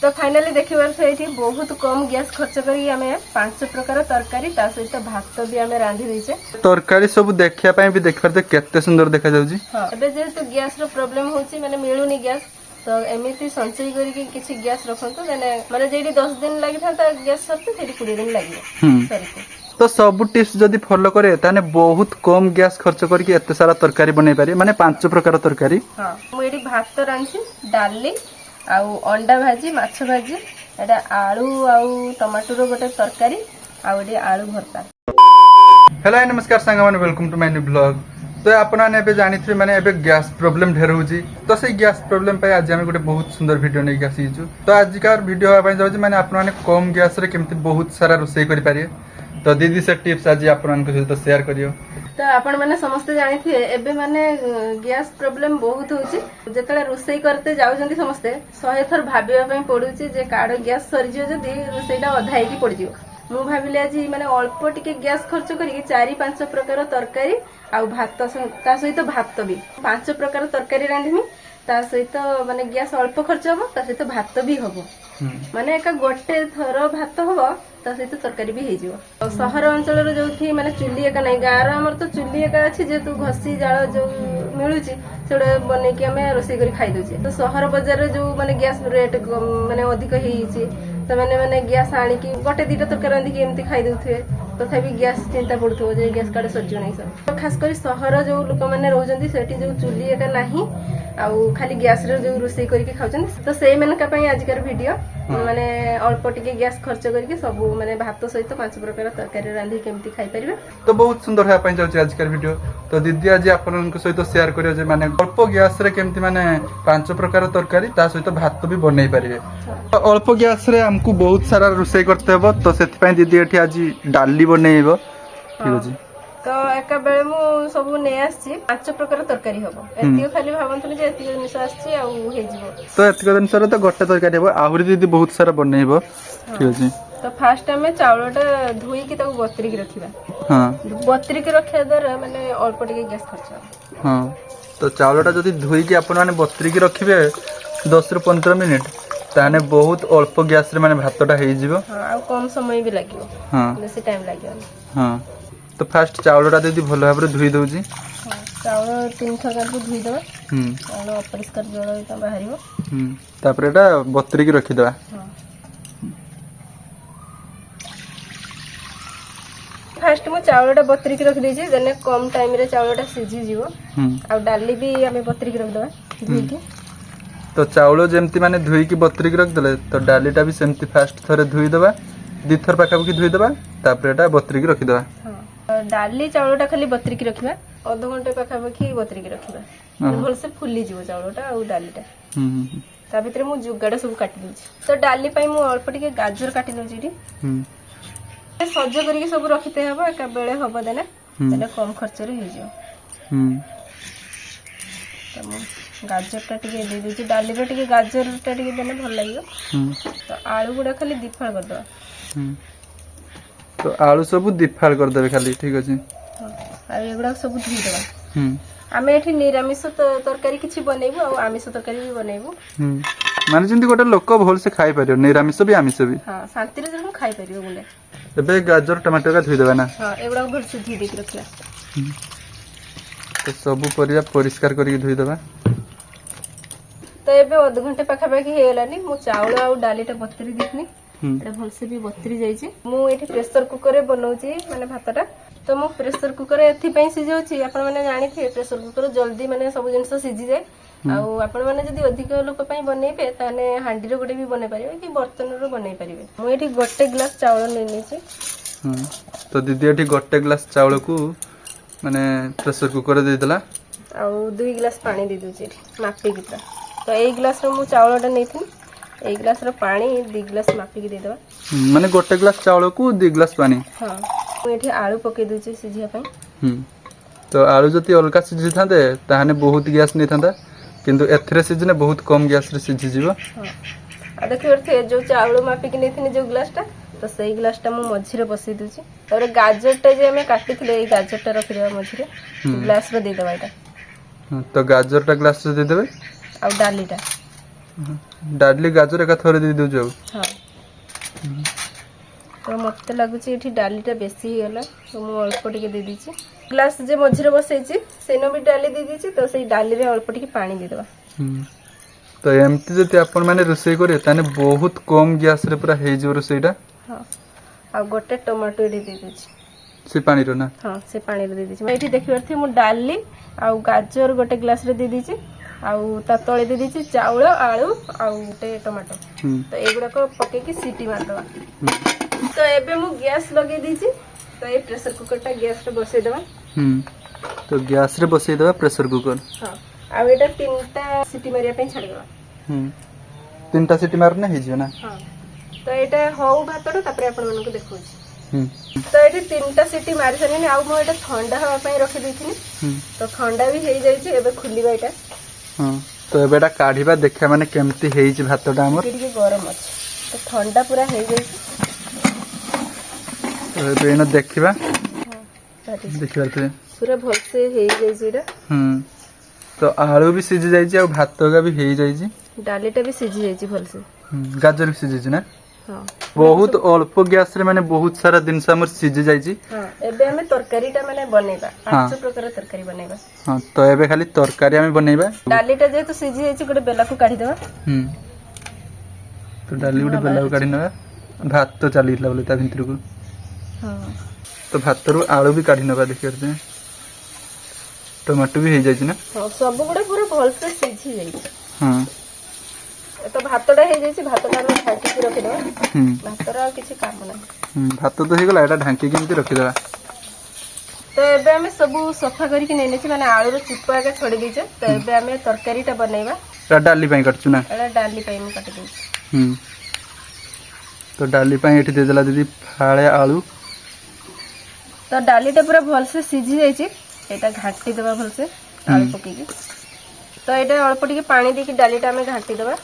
तो फाइनली देखिबार से बहुत कम गैस खर्च करी आमे 5 प्रकार तरकारी ता सहित भात भी आमे रांधी देछे। तरकारी सब देखिया पई भी देखबार ते केते सुंदर देखा जाउजी। हां एबे जेहेतु गैस रो प्रॉब्लम होची माने मिलुनी गैस तो एमिति संचय करी कि किछि गैस रखंतो माने जेडी 10 दिन लागि था गैस सरते सेडी 20 दिन लागि सरते। तो सब टिप्स जदि फॉलो करे ताने बहुत कम गैस खर्च करके एते सारा तरकारी बनै पारे माने 5 प्रकार तरकारी। हां मु एडी भात रांधी डाली आउ अंडा भाजी माछ भाजी एटा आलू आउ टमाटर गोटे तरकारी आउ एडी आलू भरता। हेलो नमस्कार संग माने welcome to my new blog. तो आपण माने एबे जानिथि माने एबे गैस प्रॉब्लम ढेर होजी तो से गैस प्रॉब्लम पे आज हम गोटे बहुत सुंदर वीडियो नै आसीछु। तो आज का वीडियो आ पई जाउजी माने आपण माने कम गैस रे केमति बहुत सारा रोसई करि पारे। तो दीदी से टिप्स आज आपण के सहित शेयर करियो। तो आपण माने समस्त जानिथि एबे माने गैस प्रॉब्लम बहुत होची जेतले रोसई करते जाउजंती समस्ते 100 थर भाबिबा पई पडुची जे काड गैस सरजियो जदी रोसईटा अधाई की पडजियो। मु भाबिले आज माने अल्प टिके गैस खर्च करी 4-5 प्रकार तरकारी आ भात ता सहित भात भी 5 प्रकार तरकारी रांधिमी ता सहित माने गैस अल्प खर्च हो ता सहित भात भी होबो माने एका गोटे थर भात होबो ता सहित तरकारी भी हेजिवो। शहर अंचल रो जोथि माने चुल्ली एका नै गार हमर तो चुल्ली एका अछि जे तू घसी जाळ जो मिलुची सेडे बनै कि हमें रोसई करी खाइ दोछि। तो शहर बाजार रे जो माने गैस रेट माने अधिक हेइछि तो माने गैस आनी कि गोटे दीटा तरकारी रांधि कि एमति खाइ दोथुए तथापि गैस चिंता पड़ुथो जे गैस कार्ड सरजो नै सब। तो खास करी शहर जो लोक माने रहउजंती सेठी जो चुल्ली एका नाही आउ खाली गैस रे जो रोसई करके खाउछन तो सेई मन का पई आजकर वीडियो माने अल्प टिके गैस खर्च करके सब माने भात सहित 5 प्रकार तरकारी रांधि केमति खाइ परिबे। तो बहुत सुंदर है पई जाउची आजकर वीडियो। तो दीदी आज आपन के सहित शेयर करियो जे माने अल्प गैस रे केमति माने 5 प्रकार तरकारी ता सहित भात भी बनै परिबे। तो अल्प गैस रे हमकु बहुत सारा रोसई करते हबो तो सेति पई दीदी एठी आज डाली बनेइबो। ठीक अछि। तो एका बेले मु सब नै आछि 5 प्रकार तरकारी हबो एतियो खाली भाबंतु जे एतियो निस आछि आ हे जिवो। तो एतिको दिन सर तो गोटे तरकारी हबो आहुरी दीदी बहुत सारा बनेइबो। ठीक अछि। तो फास्ट हमें चावलटा धोई कि ताको बतरी के रखिबा। हां बतरी के रखिया दर माने अल्प टिके गैस खर्च। हां तो चावलटा जदी धोई कि अपन माने बतरी के रखिबे 10 ରୁ 15 मिनिट ताने बहुत अल्प गैस रे माने भातटा हेइ जिवो। हां आ कम समय भी लागिवो। हां बेसी टाइम लागियो। हां तो फास्ट चावलटा दीदी भलो भाबरे धोई दउजी। हां चावल 3 थर को धोई दबा। और अपरिष्कार जळ इता बाहरिवो। तापर एटा बतरी के रखि दबा। हां फास्ट मु चावलटा बतरी के रख देछि जने कम टाइम रे चावलटा सिझी जिवो। आ डाली भी हमें बतरी के रख दबा धोई के। तो चावल जेमती माने धोई की बतरी के रख दले तो डालीटा भी सेमती फास्ट थरे धोई दबा 2 थर पाखा की धोई दबा तापर एटा बतरी के रखि दबा। हां डाली चावलटा खाली बतरी के रखिबा आधा घंटे पाखा पाखी बतरी के रखिबा भल से फुली जिवो चावलटा आ डालीटा। ता भीतर मु जुगाडा सब काटि दिछि। तो डाली पई मु अल्प टिके गाजर काटि दउछि डी सज करके सब रखिते हबो एका बेले हबो देना तेने कम खर्च रे हे जिवो। तो मु गाजरटा टिके दे देछि डाली रे टिके गाजरटा टिके देने भल लागियो। तो आलू गुडा खाली दिफाळ कर दो। तो आलू सब दिफाळ कर देबे खाली। ठीक अछि। आ एगुडा सब धुई देबा। आमे एठी निरामिष तरकारी किछि बनेबो आ आमिष तरकारी भी बनेबो। माने जंती गोटे लोक भल से खाइ परियो निरामिष भी आमिष भी। हां शांति रे जण खाइ परियो बोले। एबे गाजर टमाटर का धुई देबा ना। हां एगुडा भल से धुई देक रखला। तो सब परिया परिष्कार करके धुई देबा। तो एबे आधा घंटे पाखा पाखी हे गेलानी मु चावल आ डालीटा बतरी दिखनी एटा भल से भी बतरी जाई छी। मु एठी प्रेशर कुकर रे बनौची माने भातटा तो मु प्रेशर कुकर एथि पई सिजाउची आपण माने जानि थे प्रेशर कुकर जल्दी माने सब जिंस सिजी जाय आ आपण माने जदी अधिक लोक पई बनेबे ताने हांडी रे गोटे भी बने परिबे कि बर्तन रे बने परिबे। मु एठी गोटे ग्लास चावल नै नी छी। तो दीदी एठी गोटे ग्लास चावल को माने प्रेशर कुकर दे देला आ 2 ग्लास पानी दे दोची एठी मापी की तो 1 ग्लास रो मु चावलटा नै थी 1 ग्लास रो पानी 2 ग्लास मापी की दे देबा। माने गोटे ग्लास चावल को 2 ग्लास पानी। हां मु एठी आलू पके दोची सिजिया पई। तो आलू जति अलका सिझी थांदे ताहाने बहुत गैस नै थांदा किंतु एथरे सिजने बहुत कम गैस रे सिझी जीवो। हां आ देखियो थे जो चावल मापी की नै थी जो ग्लासटा तो सही ग्लासटा मु मझी रे बसई दोची और गाजरटा जे हमें काटी थिले ए गाजरटा रखि देबा मझी रे ग्लास रे दे देबा एटा। तो गाजरटा ग्लास रे दे देबे आ डालीटा डाली गाजर एका थोड़े दे दो जाऊ हाँ तो मत लगुच ये डालीटा बेसी गला तो मुझे अल्प टे दे दीची ग्लास जे मझे बसई सेन भी डाली दे दीची तो से डाली रे अल्प टे पानी देदेबा तो एमती जति आपण माने रोषेई करे ताने बहुत कम गैस रे पूरा हे जो रोषेईटा हाँ आ गोटे टमाटो ये दे दीची से पानी रो ना हाँ से पानी रे दे दीची मैं एठी देखि परथि मु डाली आ गाजर गोटे ग्लास रे दे दीची आउ ता तळे दे दीची चावल आलू आ गोटे टमाटो तो एगुडा को पके की सीटी मार दवा तो एबे मु गैस लगे दीची तो ये प्रेशर कुकर टा गैस रे बसई देबा तो गैस रे बसई देबा प्रेशर कुकर हाँ आ एटा तीनटा सीटी मारिया पे छाड़ देबा तीनटा सीटी मारने हे जियो ना हाँ तो एटा हौ भातडा तापर आपण मन को देखौछि तो एटी तीनटा सीटी मारी सनी आ मो एटा ठंडा हवा पे रखि दैथिनी तो ठंडा भी हे जाई छि एबे खुलिबा एटा हाँ तो एबेटा काढिबा देखा माने केमती हे छि भातडा हमर ଟିକେ गरम अछि तो ठंडा पूरा हे जाई छि तो एबे न देखिबा हाँ देखिबा तो पूरा भल से हे जाई छि एटा तो आलू भी सिझी जाई छि आ भात का भी हे जाई छि डालीटा भी सिझी जाई छि भल से गाजर भी सिझी छि ना हाँ बहुत अल्प गैस रे माने बहुत सारा दिन से हमर सिझी जाई छि हाँ एबे हमें तरकारीटा माने बनेबा हाँ। 5 प्रकार तरकारी बनेबा हाँ तो एबे खाली तरकारी हमें बनैबा डालीटा जेतु सिझी जाई छि गोटे बेला को काढी देबा तो डाली गोटे बेला काढी नबा भात तो चली बोले ता भितर को हाँ तो भात रो आलू भी काढी नबा देखि करते टमाटो भी हे जाई छि ना हाँ सब गुडे पूरा भल से सिझी जाई छि हाँ तो भातटा हे जाई छि भातटा हम ढाकी के रखि देबा भातरा आ किछि काम नै भात तो हे गला एटा ढांकी केमती रखि देबा तो एबे हमें सब सफा करके नेने छि माने आलू रो चुप्पा आगे छोड़ी दीचे तो एबे हमें तरकारीटा बनैबा एटा डाली पई कटछु ना एटा डाली पई हम काटि दै तो डाली पई एठी दे देला दीदी फाळे आलू तो डालीटा पूरा भल से सिझी जाई छि एटा घाटी देबा भल से आलू पके की तो एटा अल्प टिके पानी देके डालीटा हमें घाटी देबा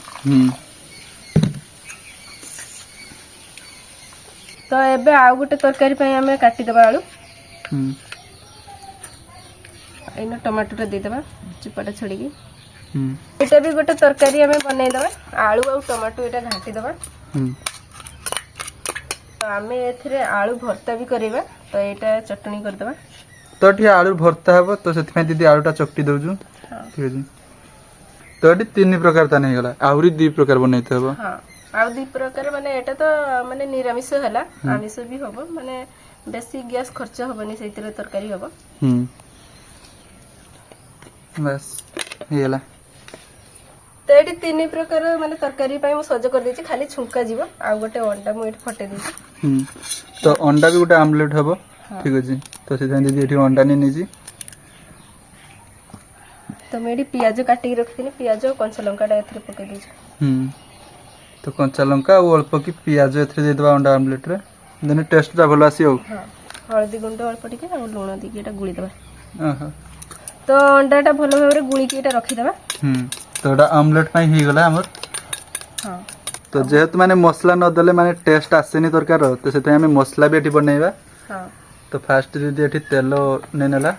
तो एबे आउ गोटे तरकारी पई हमें काटी देबा आलू एनो टमाटोटा दे देबा चुपाटा छड़ी की एटा भी गोटे तरकारी हमें बनै देबा आलू और टमाटो एटा घाटी देबा तो हमें एथिरे आलू भर्ता भी करेबा तो एटा चटनी कर देबा तो एठी आलू भर्ता हबो तो सेति में दीदी आलूटा चकटी दउजु ठीक अछि तो एठी तीन प्रकार ता नै गला आउरी दुई प्रकार बनैते हबो हां आ दुई प्रकार माने एटा तो माने निरामिष हला आमिष भी हबो माने बेसी गैस खर्च हबनी सेतिरे तरकारी हबो बस हेला तो एटी तीन प्रकार माने तरकारी पई म सज कर दैछि खाली छुंका जीवो आ गोटे अंडा म एठी फटे दैछि तो अंडा भी गोटे आमलेट हबो ठीक अछि तो सेति दीदी एठी अंडा नै निजी तो मैं एठी प्याज काटी के रखथिनी प्याज और कच्चा लंकाटा एथरे पके दैछि तो कंचा लंका और अल्प की प्याज एथरे दे देबा अंडा आमलेट रे देने टेस्ट ता भलो आसी हो हां हळदी गुंड अल्प टिके और लूण दी के एटा गुळी देबा तो अंडाटा भलो भाबरे गुळी के एटा रखि देबा तो एटा आमलेट पई ही गला हमर हां तो जेहेतु माने मसला न देले माने टेस्ट आसेनी तरकार तो सेते हमें मसला भी एठी बनैबा हां तो फास्ट दीदी एठी तेल नै नेला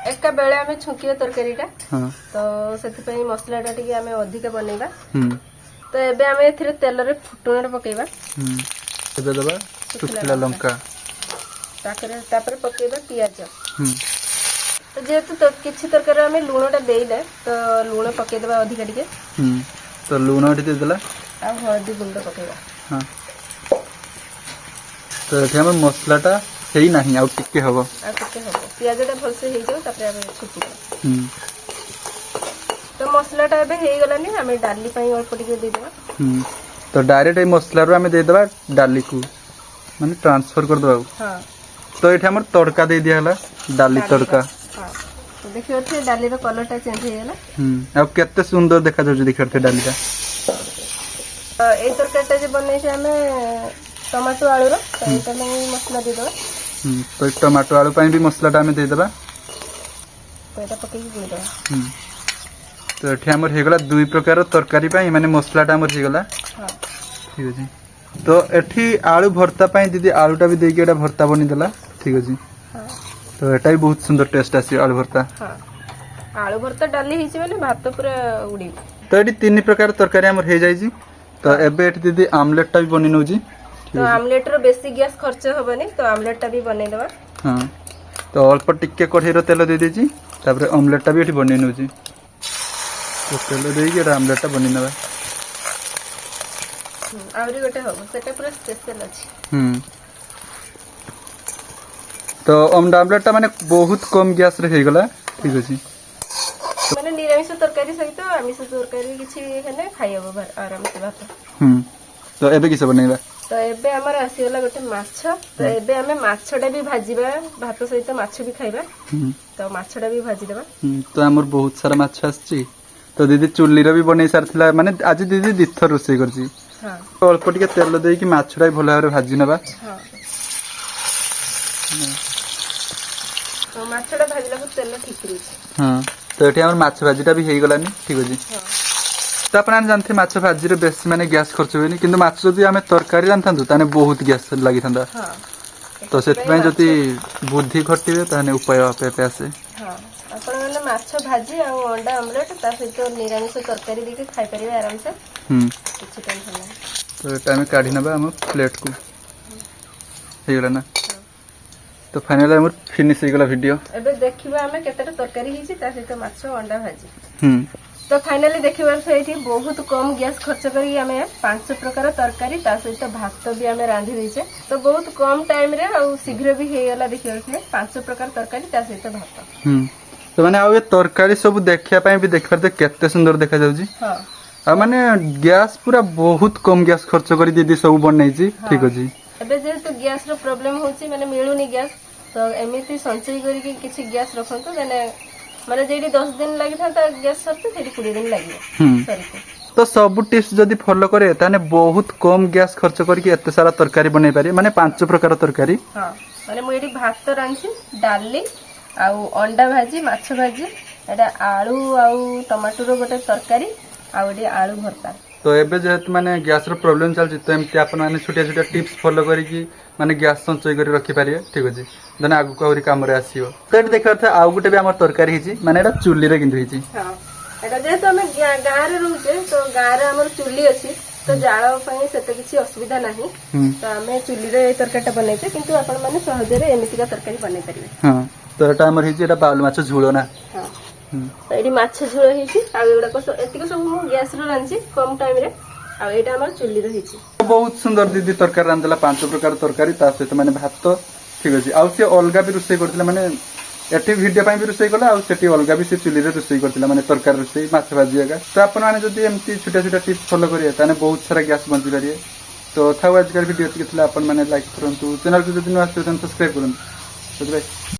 एका बेले हमें छुंकिया तरकारीटा हां तो सेति पई मसलाटा टिके हमें अधिक बनेबा तो एबे हमें एथिरे तेल रे फुटुणा पकेबा एबे दबा सुखिला लंका तापर पकेबा पियाज तो जेहेतु तो किछि तरकारी हमें लूणटा देइले तो लूण पके देबा अधिक टिके तो लूण एठी दे देला आ हळदी गुंड पकेबा हां तो एठी हम मसलाटा हेई नाही आ टिके हबो आ टिके हबो पियाजटा भल से हेइ जाउ तापर हमें छुटी तो मसलाटा एबे हेइ गलानी हमें डाली पई अल्प टिके दे देबा तो डायरेक्ट ए मसला रो हमें दे देबा डाली को माने ट्रांसफर कर देबा हां तो एठी हमर तड़का दे दिया हला डाली तड़का हां तो देखियो थे डाली रो कलरटा चेंज हे गेला अब केते सुंदर देखा जाउ देखते डालीटा ए तरकारीटा जे बनै छै हमें टमाटो आलू रो तो एटा में मसला दे देबा तो टमाटो आलू पई भी मसलाटा हमें दे देबा तो एटा पके के गुड़ देबा तो एठी हमर हे गला दुई प्रकार तरकारी पई माने मसलाटा हमर हे गला हां ठीक अछि तो एठी आलू भर्ता पई दीदी आलूटा भी देके एटा भर्ता बनी देला ठीक अछि हां तो एटा भी बहुत सुंदर टेस्ट आसी आलू भर्ता हां आलू भर्ता डाली हिची माने भात पूरा उडी तो तो ये 3 प्रकार तरकारी हमर हे जाई तो एबे एठी दीदी आमलेट टा भी बनी नउजी तो आमलेट रो बेसी गैस खर्च होबनी तो आमलेट टा भी बनै देबा हां तो अल्प टिके कढ़ई रो तेल दे दीजी तापर आमलेट टा भी एठी बनी नउजी तो तेल देई के आमलेट टा बनी नबा आवरी गोटे होबो सेटा पूरा स्पेशल अछि तो अंडा आमलेट टा माने बहुत कम गैस रे हे गला ठीक अछि माने निरामिष तरकारी सहित आमिष तरकारी किछि हेले खाइ होबो आराम से भात तो एबे किसे बनेबा तो एबे हमर आसीगला गोटे माछ तो एबे हमें माछटा भी भाजीबा भात सहित माछ भी खाइबा तो माछटा भी भाजी देबा तो हमर बहुत सारा माछ आछि तो दीदी चुल्ली रो भी बनै सारथिला माने आज दीदी दिथर रोसे करछि हां तो अल्प टिके तेल देई कि माछटा भी भला भाबरे भाजी नबा हां तो माछटा भाजिला को तेल ठीक रही हां तो एठी हमर माछ भाजीटा भी हेई गलानी ठीक अछि हां तो अपन जानते माछ भाजी रे बेसी माने गैस खर्च होइनी किंतु माछ जदी हमें तरकारी जानथांतु ताने बहुत गैस लागि थांदा हां तो सेति पय जदी बुद्धि खटिबे ताने उपाय आपे पे आसे हां आपण माने माछ भाजी आ अंडा आमलेट ता सहित निरामिष तरकारी देके खाइ परिबे आराम से किछि टेंशन नहीं तो एटा में काढी नबा हम प्लेट को हे गला ना तो फाइनल हमर फिनिश हे गला वीडियो एबे देखिबा हमें केतेटा तरकारी हिची ता सहित माछ अंडा भाजी तो फाइनली देखिबार से बहुत कम गैस खर्च करी हमें 5 प्रकार तरकारी ता सहित भात भी हमें रांधी देछे तो बहुत कम टाइम रे और शीघ्र भी हे गला देखिबार से 5 प्रकार तरकारी ता सहित भात तो माने आ तरकारी सब देखिया पय भी देखबार ते केते सुंदर देखा जाउजी हां आ माने गैस पूरा बहुत कम गैस खर्च करी दीदी सब बनई छी ठीक अछि एबे जेहेतु गैस रो प्रॉब्लम होची माने मिलुनी गैस तो एमिति संचय करी कि किछि गैस रखंतो माने जेडी 10 दिन लागि था गैस सरते सेडी 20 दिन लागि सरते तो सब टिप्स जदी फॉलो करे ताने बहुत कम गैस खर्च करके एते सारा तरकारी बनै पारे माने 5 प्रकार तरकारी हां माने मु एडी भात रांची डाली आउ अंडा भाजी माछ भाजी एटा आलू आउ टमाटो रो गोटे तरकारी आउ एडी आलू भरता तो एबे जेत माने गैस रो प्रॉब्लम चलछि तो एमति आपन माने छोटे छोटे टिप्स फॉलो करी कि माने गैस संचय करी रखि पारिए ठीक अछि देना आगु कोरी काम रे आसीओ तो एट देखा था आउ गुटे भी हमर तरकारी हिची माने एटा चुल्ली रे किंतु हिची हां एटा जेतो हमें गां रे रहउचे तो गां रे हमर चुल्ली अछि तो जाळ पई सेते किछि असुविधा नाही तो हमें चुल्ली रे तरकारीटा बनैते किंतु आपण माने सहज रे एमिति का तरकारी बनै परिबे हां तो एटा हमर हिची एटा बाउल माछ झुळो ना हां तो एडी माछ झुळ हिची आ एडा को एतिक सब मु गैस रो रांची कम टाइम रे आ एटा हमर चुल्ली रे हिची बहुत सुंदर दीदी तरकारी रांदला 5 प्रकार तरकारी ता सहित माने भात ठीक अछि आ से अलगा भी रुसई करथिला माने एठी वीडियो पय भी रुसई कला आ सेठी अलगा भी से चुल्ली रे रुसई करथिला माने तरकारी रुसई माछ भाजी आगा तो आपण माने जदी एमती छोटा छोटा टिप्स फॉलो करिए ताने बहुत सारा गैस बंची पारिए तो थाउ आज कर वीडियो केतला आपण माने लाइक करंतु चैनल को जदी न आछो त सब्सक्राइब करंतु तो बाय।